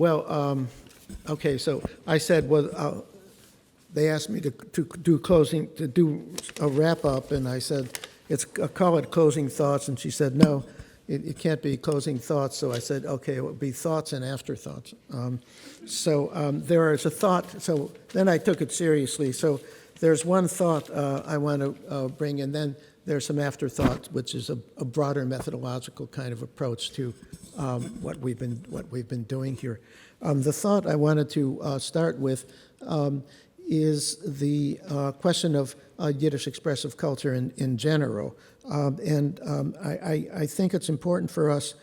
Well, okay, so I said, well, they asked me to do a wrap-up, and I said, call it closing thoughts, and she said, no, it can't be closing thoughts, so I said, okay, it would be thoughts and afterthoughts. There is a thought, so then I took it seriously. So there's one thought I want to bring, and then there's some afterthought, which is a broader methodological kind of approach to what we've been doing here. The thought I wanted to start with is the question of Yiddish expressive culture in general. I think it's important for us,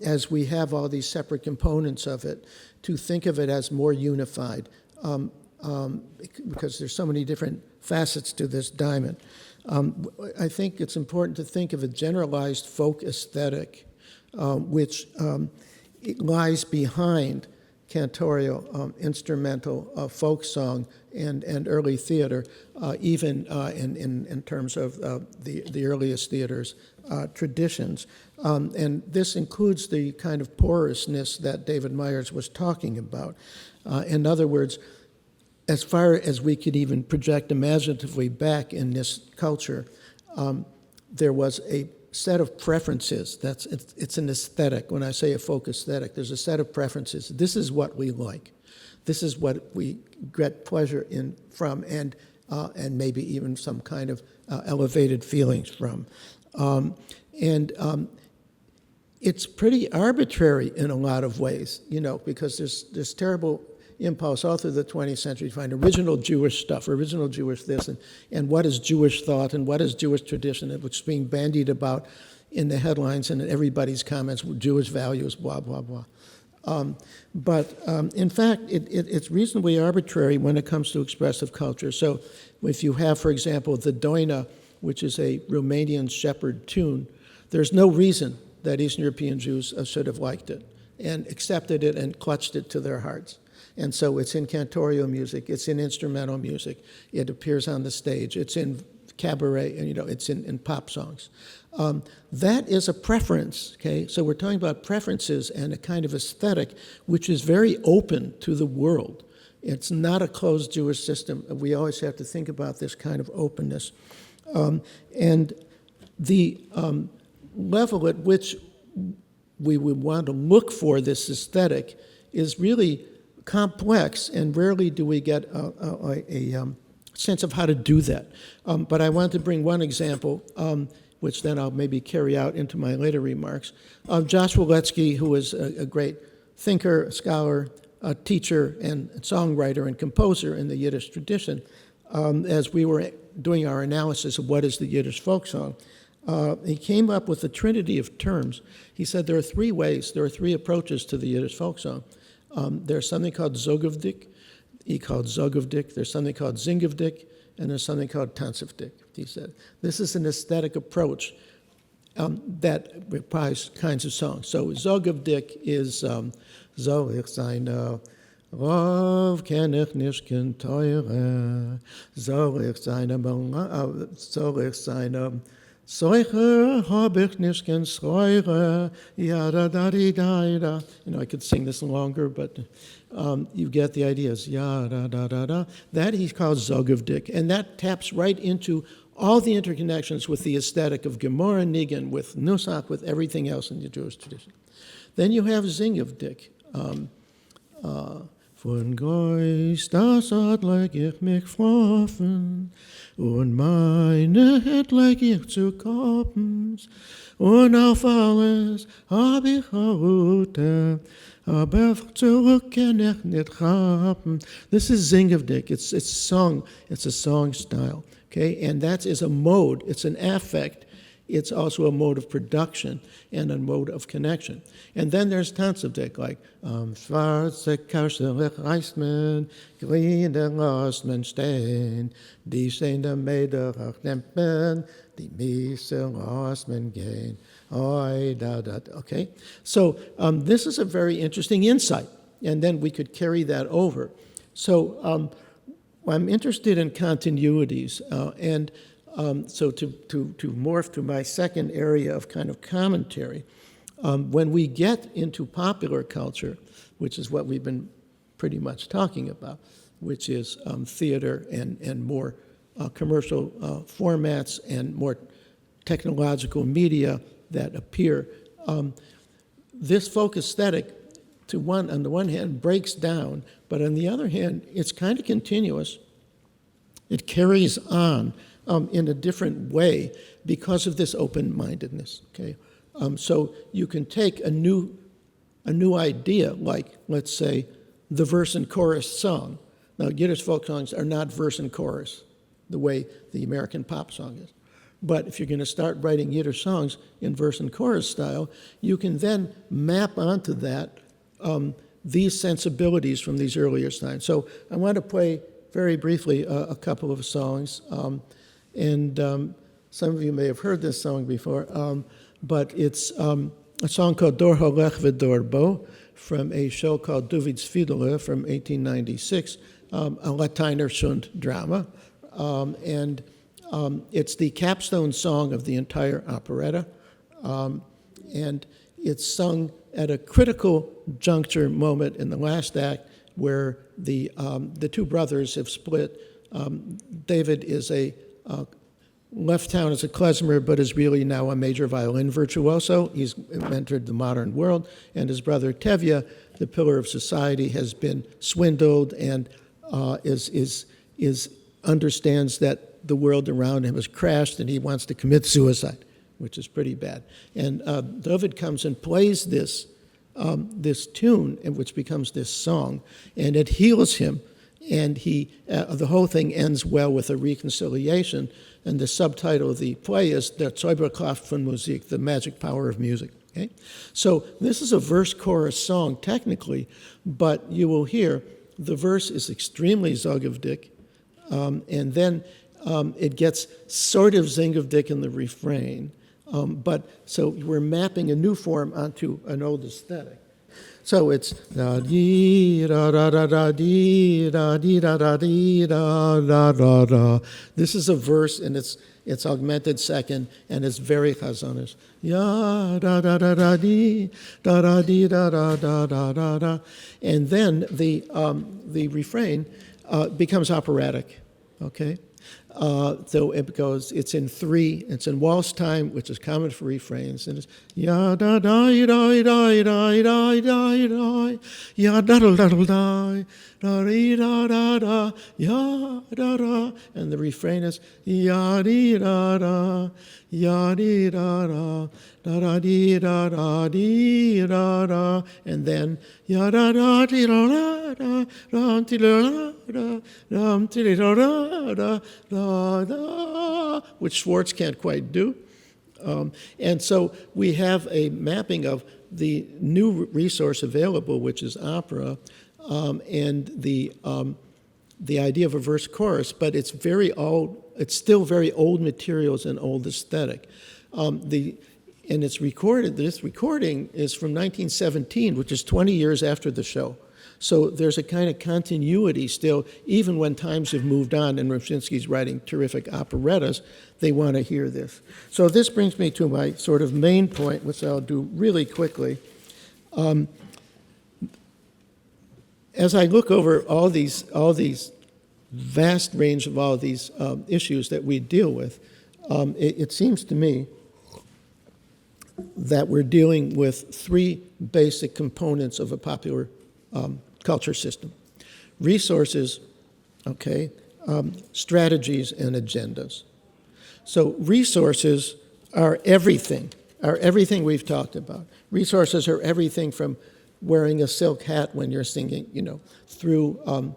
as we have all these separate components of it, to think of it as more unified, because there's so many different facets to this diamond. I think it's important to think of a generalized folk aesthetic, which it lies behind cantorial, instrumental, folk song, and early theater, even in terms of the earliest theater's traditions. And this includes the kind of porousness that David Myers was talking about. In other words, as far as we could even project imaginatively back in this culture, there was a set of preferences. It's an aesthetic. When I say a folk aesthetic, there's a set of preferences. This is what we like. This is what we get pleasure from, and maybe even some kind of elevated feelings from. It's pretty arbitrary in a lot of ways, because there's this terrible impulse all through the 20th century to find original Jewish stuff, original Jewish this, and what is Jewish thought and what is Jewish tradition, which is being bandied about in the headlines and in everybody's comments, Jewish values, blah, blah, blah. But in fact, it's reasonably arbitrary when it comes to expressive culture. So if you have, for example, the Doina, which is a Romanian shepherd tune, there's no reason that Eastern European Jews should have liked it and accepted it and clutched it to their hearts. And so it's in cantorial music, it's in instrumental music, it appears on the stage, it's in cabaret, and it's in pop songs. That is a preference, okay? So we're talking about preferences and a kind of aesthetic which is very open to the world. It's not a closed Jewish system. We always have to think about this kind of openness. And the level at which we would want to look for this aesthetic is really complex, and rarely do we get a sense of how to do that. But I want to bring one example, which then I'll maybe carry out into my later remarks. Joshua Letsky, who is a great thinker, a scholar, a teacher, and songwriter and composer in the Yiddish tradition, as we were doing our analysis of what is the Yiddish folk song, he came up with a trinity of terms. He said there are three approaches to the Yiddish folk song. There's something called Zogavdik, he called Zogavdik, there's something called Zingavdik, and there's something called Tanzavdik, he said. This is an aesthetic approach that requires kinds of songs. So Zogavdik is Soll ich seine Rauf kenn ich nicht kein Teure, soll ich seine Seuche hab ich nicht kein Säure, ya-da-da-di-da-da. I could sing this longer, but you get the ideas. Ya-da-da-da-da. That he calls Zogavdik, and that taps right into all the interconnections with the aesthetic of Gemara Nigan, with Nusach, with everything else in the Jewish tradition. Then you have Zingavdik. Von Geist, das hat leg ich mich froffen, und meine het leg ich zu Kopens, und auf alles hab ich Rute, aber zurück kann ich nicht haben. This is Zingavdik. It's a song style, okay? And that is a mode. It's an affect. It's also a mode of production and a mode of connection. And then there's Tanzavdik, like Schwarze Karselig Reismen, Grüne Rosmen stehen, die stehen der Mäder Dempen, die Miese Rosmen gehen. Okay? So this is a very interesting insight, and then we could carry that over. So I'm interested in continuities, and so to morph to my second area of kind of commentary, when we get into popular culture, which is what we've been pretty much talking about, which is theater and more commercial formats and more technological media that appear. This folk aesthetic, on the one hand, breaks down, but on the other hand, it's kind of continuous. It carries on in a different way because of this open-mindedness. Okay, so you can take a new idea, like let's say the verse and chorus song. Now, Yiddish folk songs are not verse and chorus the way the American pop song is. But if you're going to start writing Yiddish songs in verse and chorus style, you can then map onto that these sensibilities from these earlier times. So I want to play very briefly a couple of songs. Some of you may have heard this song before, but it's a song called Dor Holech V'Dor Bo from a show called David's Fiedler from 1896, a Latiner Schund drama. It's the capstone song of the entire operetta, and it's sung at a critical juncture moment in the last act where the two brothers have split. David is left town as a klezmer, but is really now a major violin virtuoso. He's entered the modern world, and his brother Tevye, the pillar of society, has been swindled and understands that the world around him has crashed, and he wants to commit suicide, which is pretty bad. And David comes and plays this tune, which becomes this song, and it heals him. And the whole thing ends well with a reconciliation. And the subtitle of the play is Der Zauberkraft von Musik, the magic power of music. Okay? So this is a verse-chorus song technically, but you will hear the verse is extremely zogevdik, and then it gets sort of zingevdik in the refrain. So we're mapping a new form onto an old aesthetic. So it's da dee da da da da dee da dee da da dee da da da da. This is a verse, and it's augmented second, and it's very chazonish. Ya da da da da dee da da dee da da da da da da. And then the refrain becomes operatic. Okay. So it goes, it's in three, it's in waltz time, which is common for refrains, and it's ya da da da da da da da da ya da da da da da da da ya da da, and the refrain is ya di da da ya di da da da da di da da di da da, and then ya da da di da da da di da da di da da da, which Schwartz can't quite do. And so we have a mapping of the new resource available, which is opera, and the idea of a verse chorus, but it's very old. It's still very old materials and old aesthetic. And it's recorded. This recording is from 1917, which is 20 years after the show. So there's a kind of continuity still, even when times have moved on and Rubczynski's writing terrific operettas, they want to hear this. So this brings me to my sort of main point, which I'll do really quickly. As I look over all these vast range of all these issues that we deal with, it seems to me that we're dealing with three basic components of a popular culture system: resources, okay, strategies, and agendas. So resources are everything we've talked about. Resources are everything from wearing a silk hat when you're singing, through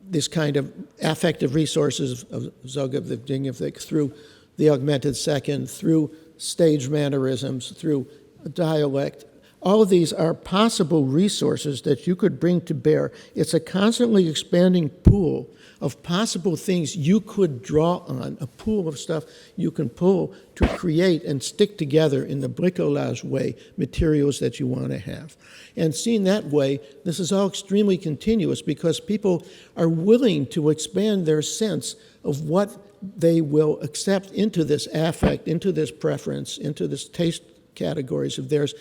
this kind of affective resources of Zogevdik, through the augmented second, through stage mannerisms, through dialect. All of these are possible resources that you could bring to bear. It's a constantly expanding pool of possible things you could draw on, a pool of stuff you can pull to create and stick together in the bricolage way materials that you want to have. And seen that way, this is all extremely continuous because people are willing to expand their sense of what they will accept into this affect, into this preference, into this taste categories of theirs,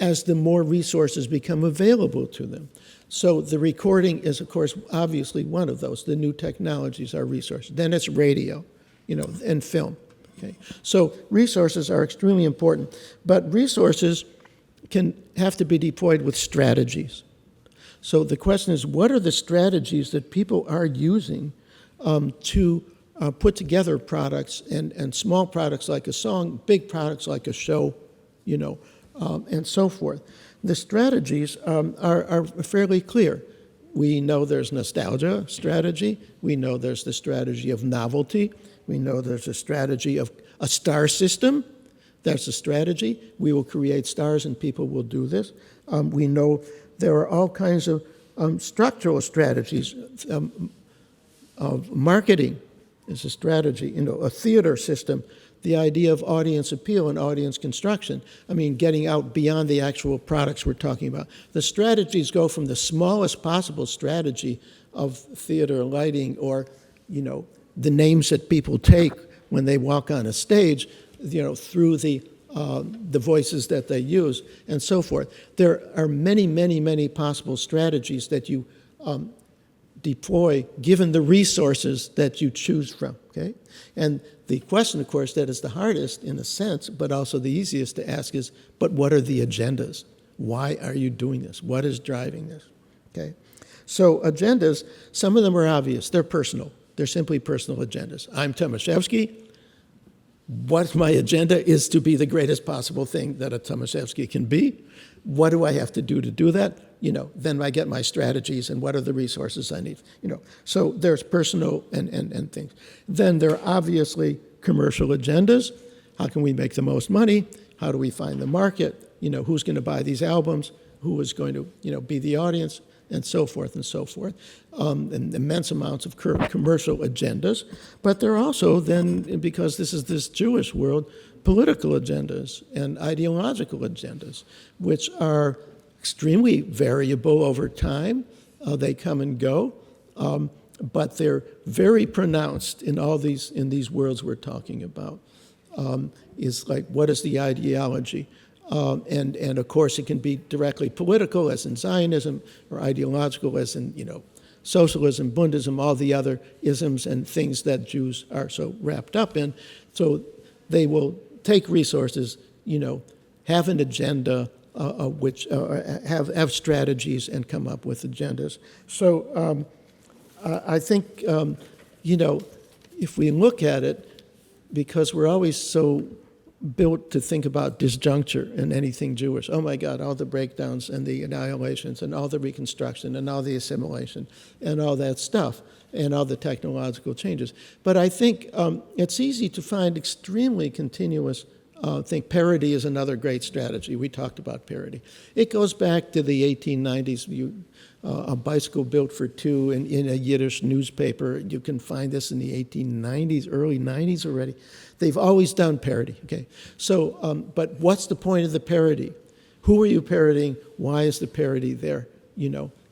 as the more resources become available to them. So the recording is, of course, obviously one of those. The new technologies are resources. Then it's radio, and film. Okay? So resources are extremely important, but resources can have to be deployed with strategies. So the question is, what are the strategies that people are using to put together products, and small products like a song, big products like a show, and so forth. The strategies are fairly clear. We know there's nostalgia strategy. We know there's the strategy of novelty. We know there's a strategy of a star system. That's a strategy. We will create stars and people will do this. We know there are all kinds of structural strategies. Marketing is a strategy. A theater system, the idea of audience appeal and audience construction. Getting out beyond the actual products we're talking about. The strategies go from the smallest possible strategy of theater lighting or, the names that people take when they walk on a stage, through the voices that they use and so forth. There are many, many, many possible strategies that you deploy given the resources that you choose from, okay? And the question, of course, that is the hardest in a sense, but also the easiest to ask is, but what are the agendas? Why are you doing this? What is driving this, okay? So agendas, some of them are obvious. They're personal. They're simply personal agendas. I'm Tomaszewski. What my agenda is to be the greatest possible thing that a Tomaszewski can be. What do I have to do that? Then I get my strategies and what are the resources I need. So there's personal and things. Then there are obviously commercial agendas. How can we make the most money? How do we find the market? Who's going to buy these albums? Who is going to be the audience? And so forth and so forth. And immense amounts of commercial agendas. But there are also then, because this is this Jewish world, political agendas and ideological agendas, which are extremely variable over time. They come and go, but they're very pronounced in these worlds we're talking about. Is like, what is the ideology? And of course, it can be directly political, as in Zionism, or ideological, as in socialism, Bundism, all the other isms and things that Jews are so wrapped up in. So they will take resources, have an agenda, which have strategies and come up with agendas. So I think if we look at it, because we're always so built to think about disjuncture in anything Jewish. Oh my God, all the breakdowns and the annihilations and all the reconstruction and all the assimilation and all that stuff and all the technological changes. But I think it's easy to find extremely continuous parody is another great strategy. We talked about parody. It goes back to the 1890s. A bicycle built for two in a Yiddish newspaper. You can find this in the 1890s, early 90s already. They've always done parody, okay? So, but what's the point of the parody? Who are you parodying? Why is the parody there,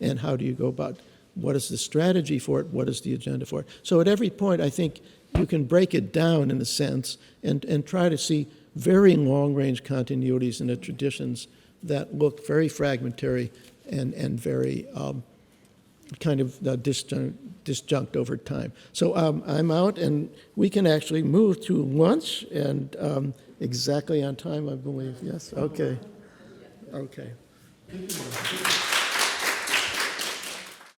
and how do you go about what is the strategy for it? What is the agenda for it? So at every point, I think you can break it down in a sense and try to see very long-range continuities in the traditions that look very fragmentary and very kind of disjunct over time. So I'm out, and we can actually move to lunch, and exactly on time, I believe. Yes? Okay. Okay.